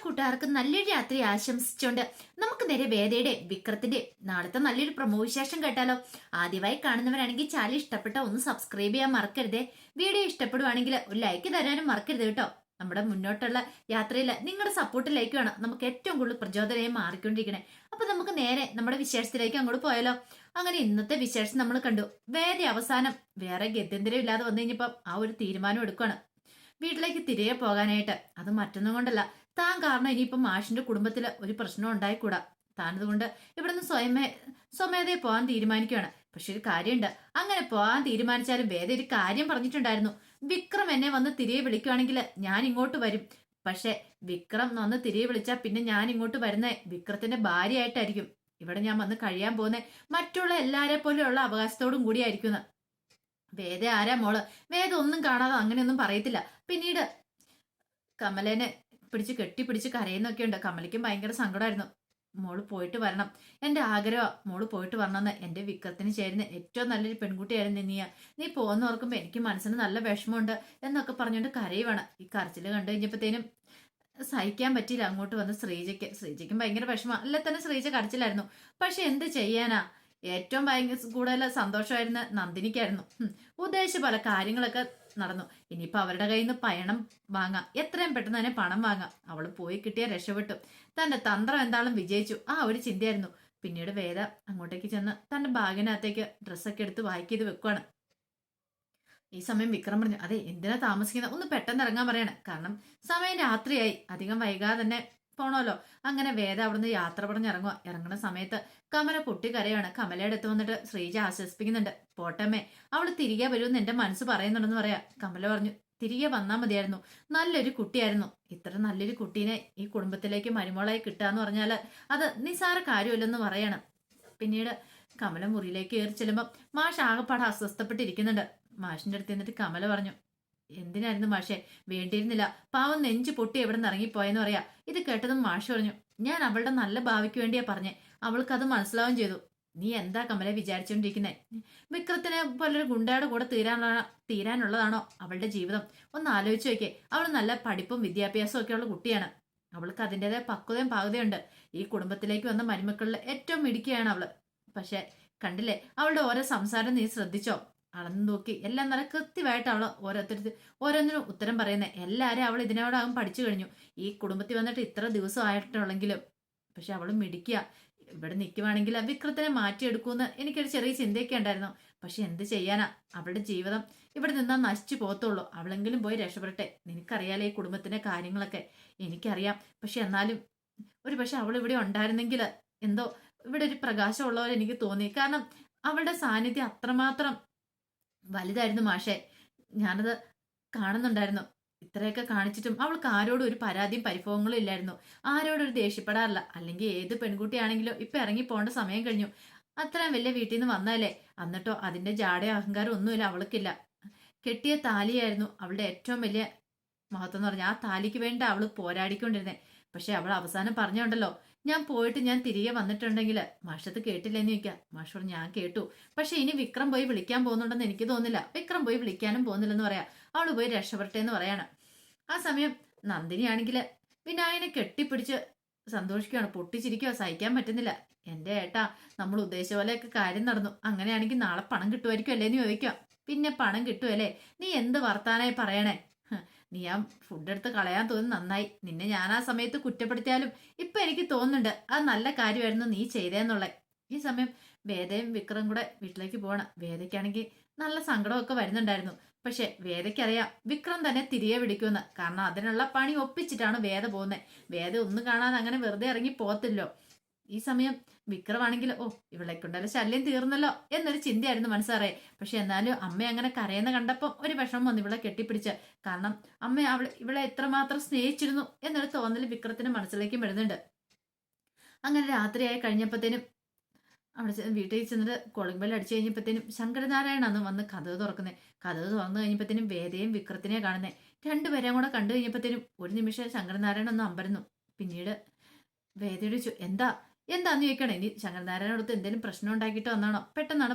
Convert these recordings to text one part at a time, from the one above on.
കൂട്ടുകാർക്ക് നല്ലൊരു രാത്രി ആശംസിച്ചുകൊണ്ട് നമുക്ക് നേരെ വേദയുടെ വിക്രത്തിന്റെ നാളത്തെ നല്ലൊരു പ്രൊമോ വിശേഷം കേട്ടാലോ. ആദ്യമായി കാണുന്നവരാണെങ്കിൽ ചാനൽ ഇഷ്ടപ്പെട്ട ഒന്ന് സബ്സ്ക്രൈബ് ചെയ്യാൻ മറക്കരുതേ. വീഡിയോ ഇഷ്ടപ്പെടുവാണെങ്കിൽ ഒരു ലൈക്ക് തരാനും മറക്കരുത് കേട്ടോ. നമ്മുടെ മുന്നോട്ടുള്ള യാത്രയിൽ നിങ്ങളുടെ സപ്പോർട്ട് ലൈക്കുമാണ് നമുക്ക് ഏറ്റവും കൂടുതൽ പ്രചോദനമായി മാറിക്കൊണ്ടിരിക്കണേ. അപ്പൊ നമുക്ക് നേരെ നമ്മുടെ വിശേഷത്തിലേക്ക് അങ്ങോട്ട് പോയാലോ. അങ്ങനെ ഇന്നത്തെ വിശേഷം നമ്മൾ കണ്ടു. വേദ അവസാനം വേറെ ഗത്യന്തരം ഇല്ലാതെ വന്നു കഴിഞ്ഞപ്പം ആ ഒരു തീരുമാനം എടുക്കുകയാണ് വീട്ടിലേക്ക് തിരികെ പോകാനായിട്ട്. അത് മറ്റൊന്നും കൊണ്ടല്ല, താൻ കാരണം ഇനിയിപ്പം മാഷിന്റെ കുടുംബത്തിൽ ഒരു പ്രശ്നം ഉണ്ടായിക്കൂടാ. താനതുകൊണ്ട് ഇവിടുന്ന് സ്വമേധയെ പോകാൻ തീരുമാനിക്കുകയാണ്. പക്ഷെ ഒരു കാര്യമുണ്ട്, അങ്ങനെ പോകാൻ തീരുമാനിച്ചാലും വേദ ഒരു കാര്യം പറഞ്ഞിട്ടുണ്ടായിരുന്നു. വിക്രം എന്നെ വന്ന് തിരികെ വിളിക്കുവാണെങ്കിൽ ഞാൻ ഇങ്ങോട്ട് വരും. പക്ഷെ വിക്രം വന്ന് തിരികെ വിളിച്ചാൽ പിന്നെ ഞാൻ ഇങ്ങോട്ട് വരുന്നേ വിക്രത്തിന്റെ ഭാര്യയായിട്ടായിരിക്കും. ഇവിടെ ഞാൻ വന്ന് കഴിയാൻ പോകുന്നേ മറ്റുള്ള എല്ലാരെ പോലെയുള്ള അവകാശത്തോടും കൂടിയായിരിക്കും. വേദ ആരാ മോള്? വേദ ഒന്നും കാണാതെ അങ്ങനെയൊന്നും പറയത്തില്ല. പിന്നീട് കമലേനെ പിടിച്ച് കെട്ടിപ്പിടിച്ച് കരയുന്നൊക്കെ ഉണ്ട്. കമലയ്ക്കും ഭയങ്കര സങ്കടമായിരുന്നു. മോള് പോയിട്ട് വരണം, എന്റെ ആഗ്രഹം മോള് പോയിട്ട് വരണമെന്ന്. എന്റെ വിക്രത്തിന് ചേരുന്ന ഏറ്റവും നല്ലൊരു പെൺകുട്ടിയായിരുന്നു നീ പോകുന്ന ഓർക്കുമ്പോ എനിക്ക് മനസ്സിന് നല്ല വിഷമമുണ്ട് എന്നൊക്കെ പറഞ്ഞുകൊണ്ട് കരയുവാണ്. ഈ കരച്ചില് കണ്ടു കഴിഞ്ഞപ്പോഴത്തേനും സഹിക്കാൻ പറ്റിയില്ല. അങ്ങോട്ട് വന്ന് ശ്രീജയ്ക്കും ഭയങ്കര വിഷമം. അല്ലെ തന്നെ ശ്രീജ കരച്ചിലായിരുന്നു. പക്ഷെ എന്ത് ചെയ്യാനാ, ഏറ്റവും ഭയങ്കര കൂടുതൽ സന്തോഷമായിരുന്ന നന്ദിനിക്കായിരുന്നു. ഉദ്ദേശിച്ച പല കാര്യങ്ങളൊക്കെ നടന്നു. ഇനിയിപ്പോ അവരുടെ കയ്യിൽ നിന്ന് പണം വാങ്ങാം, എത്രയും പെട്ടെന്ന് തന്നെ പണം വാങ്ങാം. അവള് പോയി കിട്ടിയ രക്ഷപ്പെട്ടു. തന്റെ തന്ത്രം എന്താളും വിജയിച്ചു, ആ ഒരു ചിന്തയായിരുന്നു. പിന്നീട് വേദ അങ്ങോട്ടേക്ക് ചെന്ന് തന്റെ ബാഗിനകത്തേക്ക് ഡ്രസ്സൊക്കെ എടുത്ത് വായിക്ക് ചെയ്ത് വെക്കുവാണ്. ഈ സമയം വിക്രം പറഞ്ഞു, അതെ എന്തിനാ താമസിക്കുന്നത്, ഒന്ന് പെട്ടെന്ന് ഇറങ്ങാൻ പറയാണ്. കാരണം സമയം രാത്രിയായി, അധികം വൈകാതെ തന്നെ പോണല്ലോ. അങ്ങനെ വേദ അവിടുന്ന് യാത്ര പറഞ്ഞ് ഇറങ്ങുന്ന സമയത്ത് കമല പൊട്ടിക്കരയാണ്. കമലയുടെ അടുത്ത് വന്നിട്ട് ശ്രീജ ആശ്വസിപ്പിക്കുന്നുണ്ട്. പോട്ടമ്മേ, അവള് തിരികെ വരുമെന്ന് എന്റെ മനസ്സ് പറയുന്നുണ്ടെന്ന് പറയാ. കമല പറഞ്ഞു, തിരികെ വന്നാൽ മതിയായിരുന്നു, നല്ലൊരു കുട്ടിയായിരുന്നു. ഇത്ര നല്ലൊരു കുട്ടീനെ ഈ കുടുംബത്തിലേക്ക് മരുമോളായി കിട്ടാന്ന് പറഞ്ഞാല് അത് നിസാര കാര്യമല്ലെന്ന് പറയണം. പിന്നീട് കമല മുറിയിലേക്ക് കയറി ചെല്ലുമ്പോൾ മാഷ് ആകെപ്പാടെ അസ്വസ്ഥപ്പെട്ടിരിക്കുന്നുണ്ട്. മാഷിന്റെ അടുത്ത് നിന്നിട്ട് കമല പറഞ്ഞു, എന്തിനായിരുന്നു മാഷെ, വേണ്ടിയിരുന്നില്ല, പാവം നെഞ്ചു പൊട്ടി എവിടെ നിന്ന് ഇറങ്ങിപ്പോയെന്ന് പറയാ. ഇത് കേട്ടതും മാഷ് പറഞ്ഞു, ഞാൻ അവളുടെ നല്ല ഭാവിക്ക് വേണ്ടിയാ പറഞ്ഞേ, അവൾക്കത് മനസ്സിലാവും ചെയ്തു. നീ എന്താ കമലെ വിചാരിച്ചോണ്ടിരിക്കുന്നേ? വിക്രത്തിനെ പോലൊരു ഗുണ്ടയുടെ കൂടെ തീരാനുള്ളതാണോ അവളുടെ ജീവിതം? ഒന്ന് ആലോചിച്ച് നോക്കേ. അവൾ നല്ല പഠിപ്പും വിദ്യാഭ്യാസവും ഒക്കെ ഉള്ള കുട്ടിയാണ്. അവൾക്ക് അതിൻ്റെതായ പക്വതയും പാകതയുണ്ട്. ഈ കുടുംബത്തിലേക്ക് വന്ന മരുമക്കളിൽ ഏറ്റവും മിടുക്കിയാണ് അവള്. പക്ഷെ കണ്ടില്ലേ അവളുടെ ഓരോ സംസാരം നീ ശ്രദ്ധിച്ചോ? അളന്നു നോക്കി എല്ലാം നല്ല കൃത്യമായിട്ട് അവള് ഓരോന്നിനും ഉത്തരം പറയുന്നത്. എല്ലാരും അവൾ ഇതിനോടകം പഠിച്ചു കഴിഞ്ഞു. ഈ കുടുംബത്തിൽ വന്നിട്ട് ഇത്ര ദിവസം ആയിട്ടുള്ളെങ്കിലും പക്ഷെ അവള് മിടിക്കുക. ഇവിടെ നിൽക്കുവാണെങ്കിൽ വിക്രത്തിനെ മാറ്റിയെടുക്കൂന്ന് എനിക്കൊരു ചെറിയ ചിന്തയൊക്കെ ഉണ്ടായിരുന്നു. പക്ഷെ എന്ത് ചെയ്യാനാ, അവളുടെ ജീവിതം ഇവിടെ നിന്നാ നശിച്ചു പോകത്തുള്ളൂ. അവളെങ്കിലും പോയി രക്ഷപ്പെടട്ടെ. നിനക്കറിയാലേ ഈ കുടുംബത്തിന്റെ കാര്യങ്ങളൊക്കെ, എനിക്കറിയാം. പക്ഷെ എന്നാലും ഒരു പക്ഷെ അവൾ ഇവിടെ ഉണ്ടായിരുന്നെങ്കിൽ എന്തോ ഇവിടെ ഒരു പ്രകാശമുള്ള എനിക്ക് തോന്നി. കാരണം അവളുടെ സാന്നിധ്യം അത്രമാത്രം വലുതായിരുന്നു മാഷെ. ഞാനത് കാണുന്നുണ്ടായിരുന്നു. ഇത്രയൊക്കെ കാണിച്ചിട്ടും അവൾക്ക് ആരോടും ഒരു പരാതിയും പരിഭവങ്ങളും ഇല്ലായിരുന്നു. ആരോടും ഒരു ദേഷ്യപ്പെടാറില്ല. അല്ലെങ്കിൽ ഏത് പെൺകുട്ടിയാണെങ്കിലും ഇപ്പൊ ഇറങ്ങി പോകേണ്ട സമയം കഴിഞ്ഞു. അത്രയും വലിയ വീട്ടിൽ നിന്ന് വന്നാലേ, എന്നിട്ടോ അതിന്റെ ജാടയോ അഹങ്കാരം ഒന്നുമില്ല അവൾക്കില്ല. കെട്ടിയ താലിയായിരുന്നു അവളുടെ ഏറ്റവും വലിയ മഹത്വം എന്ന് പറഞ്ഞാൽ. ആ താലിക്ക് വേണ്ടി അവള് പോരാടിക്കൊണ്ടിരുന്നേ. പക്ഷെ അവൾ അവസാനം പറഞ്ഞുണ്ടല്ലോ, ഞാൻ പോയിട്ട് ഞാൻ തിരികെ വന്നിട്ടുണ്ടെങ്കിൽ മാഷത്ത് കേട്ടില്ലെന്ന് ചോദിക്കാം. മാഷ് പറഞ്ഞു, ഞാൻ കേട്ടു. പക്ഷെ ഇനി വിക്രം പോയി വിളിക്കാൻ പോകുന്നുണ്ടെന്ന് എനിക്ക് തോന്നുന്നില്ല. വിക്രം പോയി വിളിക്കാനും പോകുന്നില്ലെന്ന് പറയാ. അവള് പോയി രക്ഷപ്പെടട്ടെ എന്ന് പറയാണ്. ആ സമയം നന്ദിനിയാണെങ്കിൽ വിനായനെ കെട്ടിപ്പിടിച്ച് സന്തോഷിക്കുകയാണ്. പൊട്ടിച്ചിരിക്കുക, സഹിക്കാൻ പറ്റുന്നില്ല. എന്റെ ഏട്ടാ, നമ്മൾ ഉദ്ദേശിച്ച പോലെയൊക്കെ കാര്യം നടന്നു. അങ്ങനെയാണെങ്കിൽ നാളെ പണം കിട്ടുമായിരിക്കും അല്ലേന്ന് ചോദിക്കാം. പിന്നെ പണം കിട്ടുമല്ലേ? നീ എന്ത് വർത്താനായി പറയണേ? നീ ആ ഫുഡ് എടുത്ത് കളയാൻ തോന്നി നന്നായി. നിന്നെ ഞാൻ ആ സമയത്ത് കുറ്റപ്പെടുത്തിയാലും ഇപ്പൊ എനിക്ക് തോന്നുന്നുണ്ട് അത് നല്ല കാര്യമായിരുന്നു നീ ചെയ്തേന്നുള്ളത്. ഈ സമയം വേദയും വിക്രം കൂടെ വീട്ടിലേക്ക് പോവാണ്. വേദയ്ക്കാണെങ്കിൽ നല്ല സങ്കടമൊക്കെ വരുന്നുണ്ടായിരുന്നു. പക്ഷെ വേദയ്ക്കറിയാം വിക്രം തന്നെ തിരികെ വിളിക്കുമെന്ന്. കാരണം അതിനുള്ള പണി ഒപ്പിച്ചിട്ടാണ് വേദ പോകുന്നത്. വേദ ഒന്നും കാണാതെ അങ്ങനെ വെറുതെ ഇറങ്ങി പോകത്തില്ലോ. ഈ സമയം വിക്രമാണെങ്കിൽ ഇവളെ കൊണ്ടല്ല ശല്യം തീർന്നല്ലോ എന്നൊരു ചിന്തയായിരുന്നു മനസ്സറിയെ. പക്ഷെ എന്നാലും അമ്മ അങ്ങനെ കരയുന്ന കണ്ടപ്പം ഒരു വിഷമം വന്നു ഇവളെ കെട്ടിപ്പിടിച്ച്. കാരണം അമ്മ ഇവളെ എത്രമാത്രം സ്നേഹിച്ചിരുന്നു എന്നൊരു തോന്നൽ വിക്രത്തിന്റെ മനസ്സിലേക്ക് വരുന്നുണ്ട്. അങ്ങനെ രാത്രിയായി കഴിഞ്ഞപ്പോഴത്തേനും അവിടെ വീട്ടിൽ ചെന്നിട്ട് കോളിംഗ് ബെൽ അടിച്ചു കഴിഞ്ഞപ്പോഴത്തേനും ശങ്കരനാരായണ വന്ന് കഥക് തുറക്കുന്നത്. കഥക് തുറന്നു കഴിഞ്ഞപ്പോഴത്തേനും വേദയും വിക്രത്തിനെയും കാണുന്നത്. രണ്ടുപേരെയും കൂടെ കണ്ടു കഴിഞ്ഞപ്പോഴത്തേനും ഒരു നിമിഷം ശങ്കരനാരായണ ഒന്ന് അമ്പരന്നു. പിന്നീട് വേദയോട് ചോദിച്ചു, എന്താന്ന് ചോദിക്കണേ? ഇനി ശങ്കരനാരായണടുത്ത് എന്തെങ്കിലും പ്രശ്നം ഉണ്ടാക്കിയിട്ട് വന്നാണോ? പെട്ടെന്നാണ്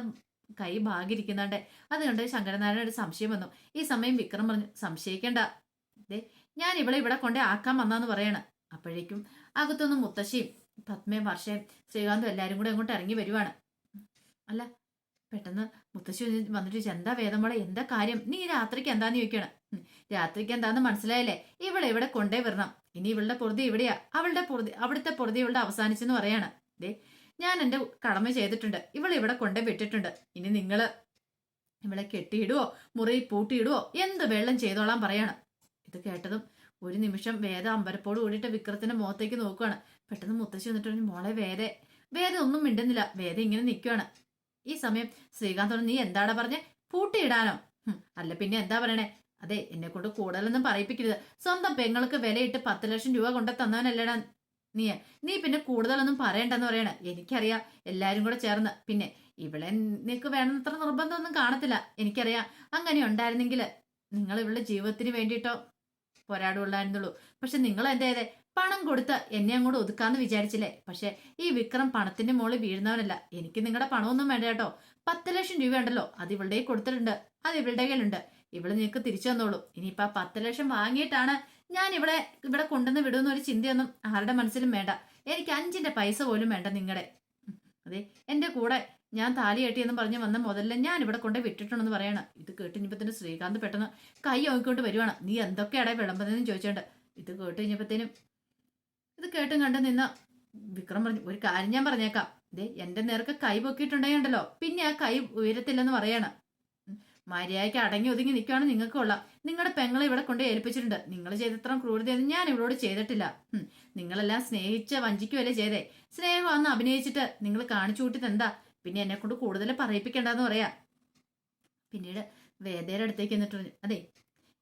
കൈ ഭാഗിരിക്കുന്നാണ്ട്. അത് കണ്ട് ശങ്കരനാരായണ സംശയം വന്നു. ഈ സമയം വിക്രം പറഞ്ഞു, സംശയിക്കേണ്ട, ഞാൻ ഇവിടെ കൊണ്ടേ ആക്കാൻ വന്നാന്ന് പറയാണ്. അപ്പോഴേക്കും അകത്തൊന്നും മുത്തശ്ശിയും പത്മയും വർഷയും ശ്രീകാന്തും എല്ലാരും കൂടെ അങ്ങോട്ട് ഇറങ്ങി വരുവാണ്. അല്ല, പെട്ടെന്ന് മുത്തശ്ശി വന്നിട്ട് എന്താ വേദമോളെ, എന്താ കാര്യം, നീ രാത്രിക്ക് എന്താന്ന് ചോദിക്കണം. രാത്രിക്ക് എന്താന്ന് മനസ്സിലായില്ലേ, ഇവളെ ഇവിടെ കൊണ്ടേ വരണം. ഇനി ഇവളുടെ പൊറുതി ഇവിടെയാ, അവളുടെ പൊറുതി, അവിടുത്തെ പൊറുതി ഇവളുടെ അവസാനിച്ചെന്ന് പറയാണ്. ദേ, ഞാൻ എന്റെ കടമ ചെയ്തിട്ടുണ്ട്, ഇവളെ ഇവിടെ കൊണ്ടേ വിട്ടിട്ടുണ്ട്. ഇനി നിങ്ങള് ഇവളെ കെട്ടിയിടുവോ മുറിയിൽ പൂട്ടിയിടുവോ എന്ത് വെള്ളം ചെയ്തോളാൻ പറയാണ്. ഇത് കേട്ടതും ഒരു നിമിഷം വേദ അമ്പരപ്പോട് കൂടിയിട്ട് വിക്രത്തിന്റെ മുഖത്തേക്ക് നോക്കുകയാണ്. പെട്ടെന്ന് മുത്തശ്ശി വന്നിട്ട് പറഞ്ഞു, മോളെ വേദ ഒന്നും മിണ്ടുന്നില്ല. വേദ ഇങ്ങനെ നിൽക്കുകയാണ്. ഈ സമയം ശ്രീകാന്തോട്, നീ എന്താടാ പറഞ്ഞേ, പൂട്ടിയിടാനോ? അല്ല പിന്നെ എന്താ പറയണേ? അതെ, എന്നെ കൊണ്ട് കൂടുതലൊന്നും പറയിപ്പിക്കരുത്. സ്വന്തം പെങ്ങൾക്ക് വിലയിട്ട് 10 ലക്ഷം രൂപ കൊണ്ട് തന്നവനല്ലേടാ നീ പിന്നെ കൂടുതലൊന്നും പറയണ്ടെന്ന് പറയണേ. എനിക്കറിയാം, എല്ലാരും കൂടെ ചേർന്ന്. പിന്നെ ഇവളെ നിനക്ക് വേണമെന്നത്ര നിർബന്ധമൊന്നും കാണത്തില്ല, എനിക്കറിയാം. അങ്ങനെ ഉണ്ടായിരുന്നെങ്കിൽ നിങ്ങൾ ഇവളുടെ ജീവിതത്തിന് വേണ്ടിയിട്ടോ പോരാടുള്ളായിരുന്നുള്ളൂ. പക്ഷെ നിങ്ങൾ എന്തേതെ പണം കൊടുത്ത് എന്നെ അങ്ങോട്ട് ഒതുക്കാന്ന് വിചാരിച്ചില്ലേ? പക്ഷെ ഈ വിക്രം പണത്തിന്റെ മുകളിൽ വീഴുന്നവനല്ല. എനിക്ക് നിങ്ങളുടെ പണമൊന്നും വേണ്ട കേട്ടോ. 10 ലക്ഷം രൂപ ഉണ്ടല്ലോ, അത് ഇവളുടെ കൊടുത്തിട്ടുണ്ട്, അത് ഇവളുടെ കയ്യിലുണ്ട്. ഇവള് നിനക്ക് തിരിച്ചു തന്നോളൂ. ഇനിയിപ്പോ 10 ലക്ഷം വാങ്ങിയിട്ടാണ് ഞാൻ ഇവിടെ കൊണ്ടുവന്ന് വിടുന്ന ഒരു ചിന്തയൊന്നും ആരുടെ മനസ്സിലും വേണ്ട. എനിക്ക് 5ന്റെ പൈസ പോലും വേണ്ട നിങ്ങളുടെ. അതെ, എന്റെ കൂടെ ഞാൻ താലി കെട്ടിയെന്ന് പറഞ്ഞ് വന്ന മുതലിൽ ഞാൻ ഇവിടെ കൊണ്ട് വിട്ടിട്ടുണ്ടെന്ന് പറയണം. ഇത് കേട്ടുകഴിഞ്ഞപ്പത്തേനും ശ്രീകാന്ത് പെട്ടെന്ന് കൈ നോക്കിക്കൊണ്ട് വരുവാണ്. നീ എന്തൊക്കെയാടെ വിളമ്പതെന്ന് ചോദിച്ചോണ്ട്. ഇത് കേട്ടുകഴിഞ്ഞപ്പത്തേനും ഇത് കേട്ടും കണ്ടു നിന്ന വിക്രം പറഞ്ഞു, ഒരു കാര്യം ഞാൻ പറഞ്ഞേക്കാം. ദേ, എന്റെ നേർക്ക് കൈ പൊക്കിയിട്ടുണ്ടെങ്കിണ്ടല്ലോ, പിന്നെ ആ കൈ ഉയരത്തില്ലെന്ന് പറയാണ്. മര്യാദയ്ക്ക് അടങ്ങി ഒതുങ്ങി നിൽക്കുകയാണ് നിങ്ങൾക്ക് കൊള്ളാം. നിങ്ങളുടെ പെങ്ങളെ ഇവിടെ കൊണ്ട് ഏൽപ്പിച്ചിട്ടുണ്ട്. നിങ്ങൾ ചെയ്തത്ര ക്രൂരതയൊന്നും ഞാൻ ഇവളോട് ചെയ്തിട്ടില്ല. നിങ്ങളെല്ലാം സ്നേഹിച്ച് വഞ്ചിക്കുവല്ലേ ചെയ്തേ. സ്നേഹം അന്ന് അഭിനയിച്ചിട്ട് നിങ്ങൾ കാണിച്ചു കൂട്ടിട്ട് എന്താ? പിന്നെ എന്നെ കൊണ്ട് കൂടുതൽ പറയിപ്പിക്കണ്ടെന്ന് പറയാ. പിന്നീട് വേദയുടെ അടുത്തേക്ക് എന്നിട്ട് പറഞ്ഞു, അതെ,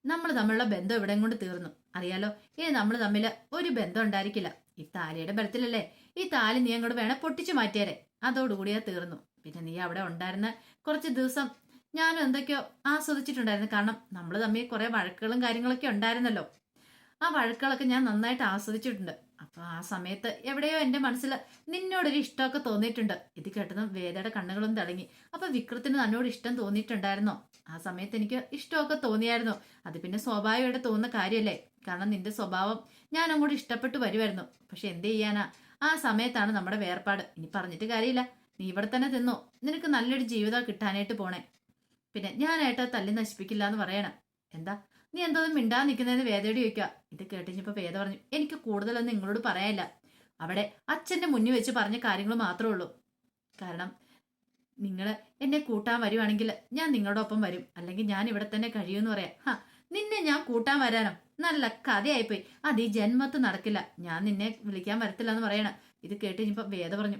നമ്മൾ തമ്മിലുള്ള ബന്ധം ഇവിടെ കൊണ്ട് തീർന്നു, അറിയാലോ. ഇനി നമ്മൾ തമ്മിൽ ഒരു ബന്ധം ഉണ്ടായിരിക്കില്ല. ഈ താലിയുടെ ബലത്തിലല്ലേ. ഈ താലി നീ അങ്ങോട്ട് വേണേ പൊട്ടിച്ചു മാറ്റിയാരെ. അതോടുകൂടിയാ തീർന്നു. പിന്നെ നീ അവിടെ ഉണ്ടായിരുന്ന കുറച്ച് ദിവസം ഞാനും എന്തൊക്കെയോ ആസ്വദിച്ചിട്ടുണ്ടായിരുന്നു. കാരണം നമ്മൾ തമ്മിൽ കുറെ വഴക്കുകളും കാര്യങ്ങളൊക്കെ ഉണ്ടായിരുന്നല്ലോ. ആ വഴക്കുകളൊക്കെ ഞാൻ നന്നായിട്ട് ആസ്വദിച്ചിട്ടുണ്ട്. അപ്പൊ ആ സമയത്ത് എവിടെയോ എന്റെ മനസ്സിൽ നിന്നോടൊരു ഇഷ്ടമൊക്കെ തോന്നിയിട്ടുണ്ട്. ഇത് കേട്ടതും വേദയുടെ കണ്ണുകളും തിളങ്ങി. അപ്പൊ വിക്രത്തിന് തന്നോട് ഇഷ്ടം തോന്നിയിട്ടുണ്ടായിരുന്നോ? ആ സമയത്ത് എനിക്ക് ഇഷ്ടമൊക്കെ തോന്നിയായിരുന്നു. അത് പിന്നെ സ്വാഭാവികമായിട്ട് തോന്നുന്ന കാര്യമല്ലേ. കാരണം നിന്റെ സ്വഭാവം ഞാൻ അങ്ങോട്ട് ഇഷ്ടപ്പെട്ടു വരുമായിരുന്നു. പക്ഷെ എന്ത് ചെയ്യാനാ, ആ സമയത്താണ് നമ്മുടെ വേർപാട്. ഇനി പറഞ്ഞിട്ട് കാര്യമില്ല, നീ ഇവിടെ തന്നെ തിന്നോ. നിനക്ക് നല്ലൊരു ജീവിതം കിട്ടാനായിട്ട് പോണേ. പിന്നെ ഞാനായിട്ട് തല്ലി നശിപ്പിക്കില്ല എന്ന് പറയണം. എന്താ നീ എന്തോന്നും മിണ്ടാ നിൽക്കുന്നതെന്ന് വേദയോട് ചോദിക്കുക. ഇത് കേട്ടിഞ്ഞപ്പോ വേദ പറഞ്ഞു, എനിക്ക് കൂടുതലൊന്നും നിങ്ങളോട് പറയാനില്ല. അവിടെ അച്ഛന്റെ മുന്നിൽ വെച്ച് പറഞ്ഞ കാര്യങ്ങൾ മാത്രമേ ഉള്ളൂ. കാരണം നിങ്ങൾ എന്നെ കൂട്ടാൻ വരുവാണെങ്കിൽ ഞാൻ നിങ്ങളുടെ ഒപ്പം വരും, അല്ലെങ്കിൽ ഞാൻ ഇവിടെ തന്നെ കഴിയുമെന്ന് പറയാം. നിന്നെ ഞാൻ കൂട്ടാൻ വരാനോ? നല്ല കഥയായിപ്പോയി. അത് ഈ ജന്മത്ത് നടക്കില്ല. ഞാൻ നിന്നെ വിളിക്കാൻ വരത്തില്ല എന്ന് പറയണം. ഇത് കേട്ടിഞ്ഞപ്പോ വേദ പറഞ്ഞു,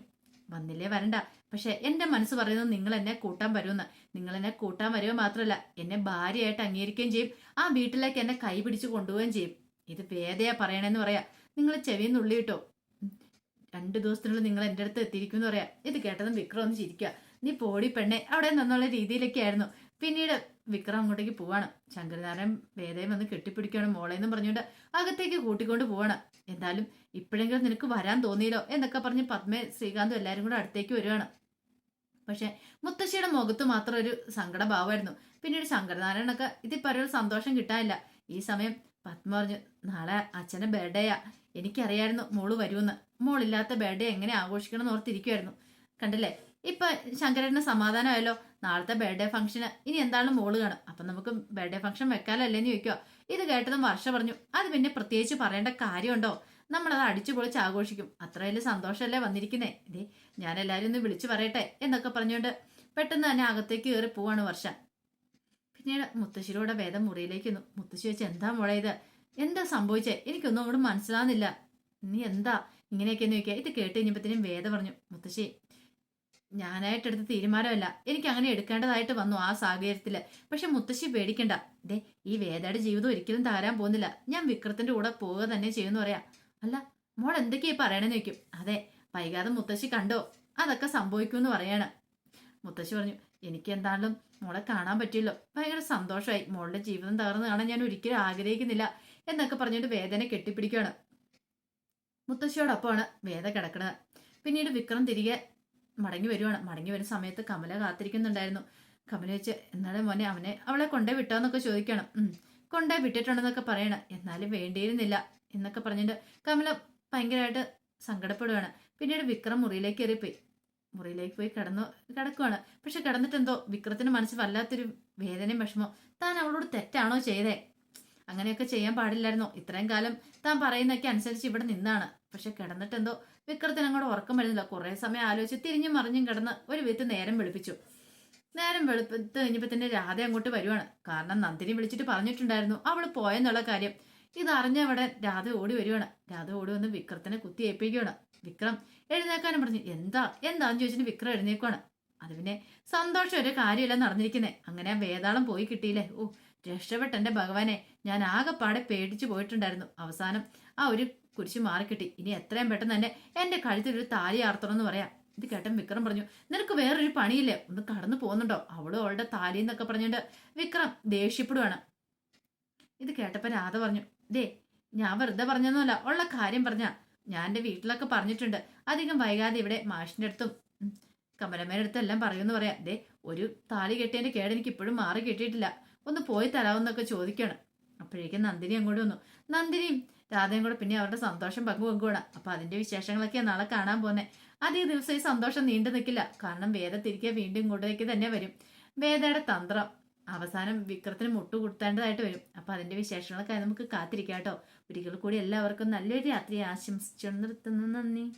വന്നില്ലേ വരണ്ട. പക്ഷെ എന്റെ മനസ്സ് പറയുന്നത് നിങ്ങൾ എന്നെ കൂട്ടാൻ വരുമെന്ന്. നിങ്ങൾ എന്നെ കൂട്ടാൻ വരുക മാത്രമല്ല, എന്നെ ഭാര്യയായിട്ട് അംഗീകരിക്കുകയും ചെയ്യും. ആ വീട്ടിലേക്ക് എന്നെ കൈ പിടിച്ച് കൊണ്ടുപോവുകയും ചെയ്യും. ഇത് വേദയാ പറയണെന്ന് പറയാ. നിങ്ങൾ ചെവിയിൽ നുള്ളി കിട്ടോ. 2 ദിവസത്തിനുള്ളിൽ നിങ്ങൾ എൻ്റെ അടുത്ത് എത്തിയിരിക്കും എന്ന് പറയാ. ഇത് കേട്ടതും വിക്രം ഒന്ന് ചിരിക്കുക. നീ പോടി പെണ്ണെ അവിടെ നിന്നുള്ള രീതിയിലൊക്കെ ആയിരുന്നു. പിന്നീട് വിക്രം അങ്ങോട്ടേക്ക് പോവാണ്. ശങ്കരനാരായൺ വേദയും വന്ന് കെട്ടിപ്പിടിക്കുകയാണ്. മോളെന്നും പറഞ്ഞുകൊണ്ട് അകത്തേക്ക് കൂട്ടിക്കൊണ്ട് പോവാണ്. എന്തായാലും ഇപ്പോഴെങ്കിലും നിനക്ക് വരാൻ തോന്നിയല്ലോ എന്നൊക്കെ പറഞ്ഞ് പത്മ ശ്രീകാന്തും എല്ലാരും കൂടെ അടുത്തേക്ക് വരുവാണ്. പക്ഷെ മുത്തശ്ശിയുടെ മുഖത്ത് മാത്രം ഒരു സങ്കടഭാവമായിരുന്നു. പിന്നീട് ശങ്കരനാരായണൊക്കെ ഇതിൽ ഒരു സന്തോഷം കിട്ടാനില്ല. ഈ സമയം പത്മ പറഞ്ഞു, നാളെ അച്ഛന്റെ ബർത്ത്ഡേയാ. എനിക്കറിയായിരുന്നു മോള് വരുമെന്ന്. മോളില്ലാത്ത ബർത്ത്ഡേ എങ്ങനെ ആഘോഷിക്കണം എന്ന് ഓർത്തിരിക്കുമായിരുന്നു. കണ്ടില്ലേ, ഇപ്പൊ ശങ്കരന് സമാധാനമായല്ലോ. നാളത്തെ ബർത്ത്ഡേ ഫംഗ്ഷന് ഇനി എന്താണ് മോള് കാണും. അപ്പൊ നമുക്ക് ബർത്ത്ഡേ ഫംഗ്ഷൻ വെക്കാലല്ലേന്ന് ചോദിക്കുക. ഇത് കേട്ടതും വർഷ പറഞ്ഞു, അത് പിന്നെ പ്രത്യേകിച്ച് പറയേണ്ട കാര്യമുണ്ടോ? നമ്മളത് അടിച്ചു പൊളിച്ച് ആഘോഷിക്കും. അത്ര വലിയ സന്തോഷമല്ലേ വന്നിരിക്കുന്നേ. ഇതേ ഞാൻ എല്ലാവരും ഒന്ന് വിളിച്ചു പറയട്ടെ എന്നൊക്കെ പറഞ്ഞുകൊണ്ട് പെട്ടെന്ന് തന്നെ അകത്തേക്ക് കയറി പോവാണ് വർഷ. പിന്നീട് മുത്തശ്ശിയുടെ വേദം മുറിയിലേക്ക് വന്നു. മുത്തശ്ശി വെച്ച്, എന്താ മോളെ ഇത്, എന്താ സംഭവിച്ചേ? എനിക്കൊന്നും അങ്ങോട്ട് മനസ്സിലാവുന്നില്ല. നീ എന്താ ഇങ്ങനെയൊക്കെയെന്ന് ചോദിക്കുക. ഇത് കേട്ട് കഴിഞ്ഞപ്പോഴത്തേനും വേദ പറഞ്ഞു, മുത്തശ്ശി ഞാനായിട്ടെടുത്ത തീരുമാനമല്ല, എനിക്ക് അങ്ങനെ എടുക്കേണ്ടതായിട്ട് വന്നു ആ സാഹചര്യത്തില്. പക്ഷെ മുത്തശ്ശി പേടിക്കണ്ട. ദേ, ഈ വേദയുടെ ജീവിതം ഒരിക്കലും തകരാൻ പോകുന്നില്ല. ഞാൻ വിക്രത്തിന്റെ കൂടെ പോവുക തന്നെ ചെയ്യുമെന്ന് പറയാ. അല്ല മോൾ എന്തൊക്കെയാ പറയണെന്ന് ചോദിക്കും. അതെ, വൈകാതെ മുത്തശ്ശി കണ്ടോ അതൊക്കെ സംഭവിക്കുമെന്ന് പറയാണ്. മുത്തശ്ശി പറഞ്ഞു, എനിക്ക് എന്തായാലും മോളെ കാണാൻ പറ്റിയല്ലോ, ഭയങ്കര സന്തോഷമായി. മോളുടെ ജീവിതം തകർന്ന് കാണാൻ ഞാൻ ഒരിക്കലും ആഗ്രഹിക്കുന്നില്ല എന്നൊക്കെ പറഞ്ഞുകൊണ്ട് വേദനെ കെട്ടിപ്പിടിക്കുകയാണ്. മുത്തശ്ശിയോടൊപ്പമാണ് വേദ കിടക്കുന്നത്. പിന്നീട് വിക്രം തിരികെ മടങ്ങി വരുവാണ്. മടങ്ങി വരുന്ന സമയത്ത് കമല കാത്തിരിക്കുന്നുണ്ടായിരുന്നു. കമല വെച്ച്, എന്നാലും മോനെ അവളെ കൊണ്ടേ വിട്ടോന്നൊക്കെ ചോദിക്കണം. കൊണ്ടേ വിട്ടിട്ടുണ്ടെന്നൊക്കെ പറയണം. എന്നാലും വേണ്ടിയിരുന്നില്ല. എന്നൊക്കെ പറഞ്ഞിട്ട് കമല ഭയങ്കരമായിട്ട് സങ്കടപ്പെടുകയാണ്. പിന്നീട് വിക്രം മുറിയിലേക്ക് കയറിപ്പോയി. മുറിയിലേക്ക് പോയി കിടക്കുവാണ്. പക്ഷെ കിടന്നിട്ട് എന്തോ വിക്രത്തിന് മനസ്സ് വല്ലാത്തൊരു വേദനയും വിഷമോ. താൻ അവളോട് തെറ്റാണോ ചെയ്തേ? അങ്ങനെയൊക്കെ ചെയ്യാൻ പാടില്ലായിരുന്നോ? ഇത്രയും കാലം താൻ പറയുന്നൊക്കെ അനുസരിച്ച് ഇവിടെ നിന്നാണ്. പക്ഷെ കിടന്നിട്ട് എന്തോ വിക്രത്തിന് അങ്ങോട്ട് ഉറക്കം വരുന്നില്ല. കുറെ സമയം ആലോചിച്ച് തിരിഞ്ഞും മറിഞ്ഞും കിടന്ന് ഒരു വിധത്തിൽ നേരം വെളുപ്പിച്ചു. നേരം വെളുപ്പത്ത് കഴിഞ്ഞപ്പോ തന്നെ രാധ അങ്ങോട്ട് വരുവാണ്. കാരണം നന്ദിനി വിളിച്ചിട്ട് പറഞ്ഞിട്ടുണ്ടായിരുന്നു അവള് പോയെന്നുള്ള കാര്യം. ഇതറിഞ്ഞ അവിടെ രാധ ഓടി വരുവാണ്. രാധ ഓടി വന്ന് വിക്രത്തിനെ കുത്തി ഏൽപ്പിക്കുകയാണ്. വിക്രം എഴുന്നേക്കാനും പറഞ്ഞു. എന്താന്ന് ചോദിച്ചിട്ട് വിക്രം എഴുന്നേക്കുവാണ്. അത് പിന്നെ സന്തോഷം ഒരു കാര്യമല്ല നടന്നിരിക്കുന്നേ. അങ്ങനെ ആ വേതാളം പോയി കിട്ടിയില്ലേ. ഓ, രക്ഷപ്പെട്ട എന്റെ ഭഗവാനെ, ഞാൻ ആകെപ്പാടെ പേടിച്ചു പോയിട്ടുണ്ടായിരുന്നു. അവസാനം ആ ഒരു കുരിശ് മാറിക്കിട്ടി. ഇനി എത്രയും പെട്ടെന്ന് തന്നെ എന്റെ കഴുത്തിൽ ഒരു താലി ആർത്തണം എന്ന് പറയാം. ഇത് കേട്ടൻ വിക്രം പറഞ്ഞു, നിനക്ക് വേറൊരു പണിയില്ലേ, ഒന്ന് കടന്നു പോകുന്നുണ്ടോ? അവളും അവളുടെ താലി എന്നൊക്കെ പറഞ്ഞുകൊണ്ട് വിക്രം ദേഷ്യപ്പെടുവാണ്. ഇത് കേട്ടപ്പോ രാധ പറഞ്ഞു, ദേ ഞാൻ വെറുതെ പറഞ്ഞൊന്നുമല്ല, ഉള്ള കാര്യം പറഞ്ഞ. ഞാൻ എന്റെ വീട്ടിലൊക്കെ പറഞ്ഞിട്ടുണ്ട്. അധികം വൈകാതെ ഇവിടെ മാഷിന്റെ അടുത്തും കമലമ്മേന്റെ അടുത്തും എല്ലാം പറയുമെന്ന് പറയാം. ദേ ഒരു താലി കെട്ടിയതിന്റെ കേട് എനിക്ക് ഇപ്പോഴും മാറി കിട്ടിയിട്ടില്ല. ഒന്ന് പോയി തരാമെന്നൊക്കെ ചോദിക്കുകയാണ്. അപ്പോഴേക്കും നന്ദിനി അങ്ങോട്ട് വന്നു. നന്ദിനിയും രാധയും കൂടെ പിന്നെ അവരുടെ സന്തോഷം പങ്കുവെക്കുകയാണ്. അപ്പൊ അതിന്റെ വിശേഷങ്ങളൊക്കെ നാളെ കാണാൻ പോന്നെ. അധിക ദിവസം ഈ സന്തോഷം നീണ്ടു നിൽക്കില്ല. കാരണം വേദ തിരികെ വീണ്ടും ഇങ്ങോട്ടേക്ക് തന്നെ വരും. വേദയുടെ തന്ത്രം അവസാനം വിക്രത്തിന് മുട്ടുകുത്തേണ്ടതായിട്ട് വരും. അപ്പൊ അതിന്റെ വിശേഷങ്ങളൊക്കെ നമുക്ക് കാത്തിരിക്കാം കേട്ടോ. ഒരിക്കൽ കൂടി എല്ലാവർക്കും നല്ലൊരു രാത്രി ആശംസിച്ചു നിർത്തുന്നു. നന്ദി.